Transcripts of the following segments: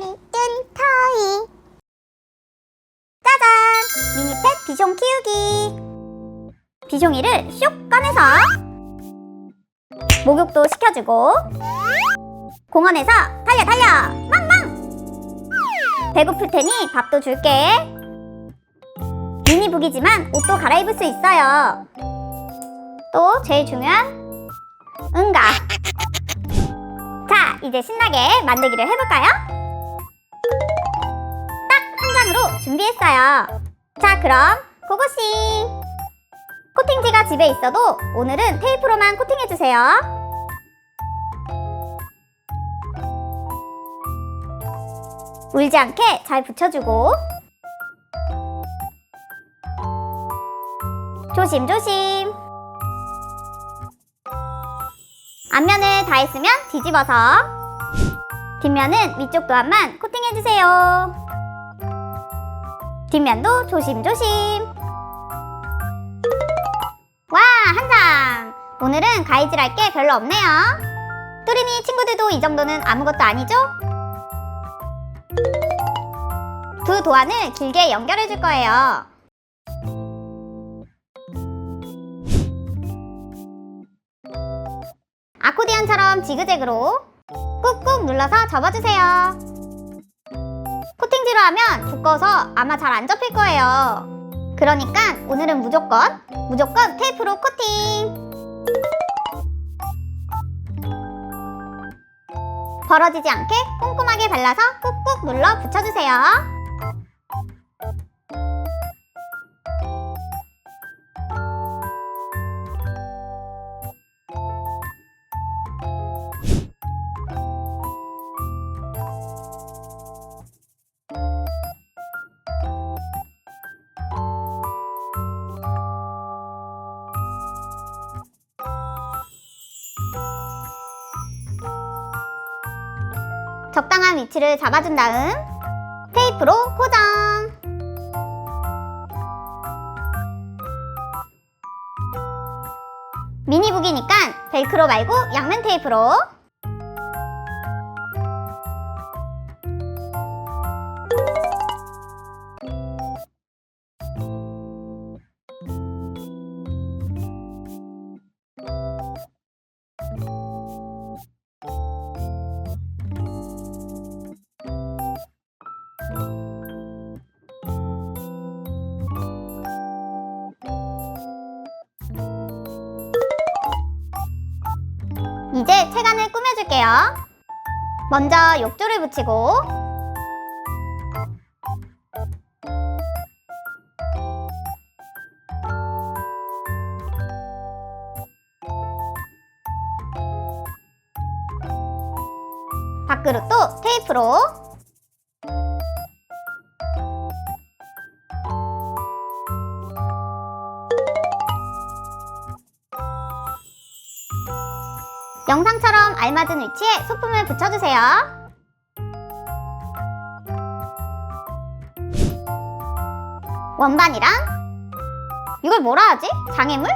토이. 짜잔! 미니펫 비숑 키우기. 비숑이를 슉 꺼내서 목욕도 시켜주고, 공원에서 달려 망망! 배고플 테니 밥도 줄게. 미니북이지만 옷도 갈아입을 수 있어요. 또 제일 중요한 응가. 자, 이제 신나게 만들기를 해볼까요? 딱 한 장으로 준비했어요. 자, 그럼 고고씨. 코팅지가 집에 있어도 오늘은 테이프로만 코팅해주세요. 울지 않게 잘 붙여주고, 조심조심. 앞면을 다 했으면 뒤집어서 뒷면은 위쪽 또한만 코팅해주세요. 뒷면도 조심조심. 와, 한 장! 오늘은 가위질할 게 별로 없네요. 뚜린이 친구들도 이 정도는 아무것도 아니죠? 두 도안을 길게 연결해줄 거예요. 아코디언처럼 지그재그로 꾹꾹 눌러서 접어주세요. 코팅지로 하면 두꺼워서 아마 잘 안 접힐 거예요. 그러니까 오늘은 무조건 테이프로 코팅! 벌어지지 않게 꼼꼼하게 발라서 꾹꾹 눌러 붙여주세요. 적당한 위치를 잡아준 다음 테이프로 고정! 미니북이니까 벨크로 말고 양면 테이프로. 이제 채간을 꾸며줄게요. 먼저 욕조를 붙이고, 밥그릇도 테이프로, 영상처럼 알맞은 위치에 소품을 붙여주세요. 원반이랑, 이걸 뭐라 하지? 장애물?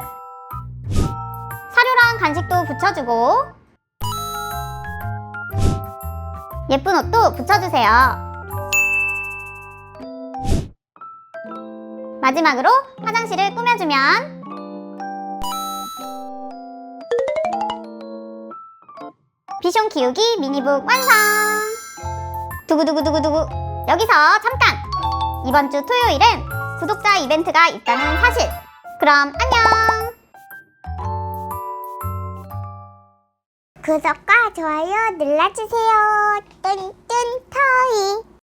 사료랑 간식도 붙여주고, 예쁜 옷도 붙여주세요. 마지막으로 화장실을 꾸며주면 비숑 키우기 미니북 완성! 두구두구두구두구. 여기서 잠깐! 이번 주 토요일엔 구독자 이벤트가 있다는 사실. 그럼 안녕! 구독과 좋아요 눌러주세요. 뚠뚠 토이.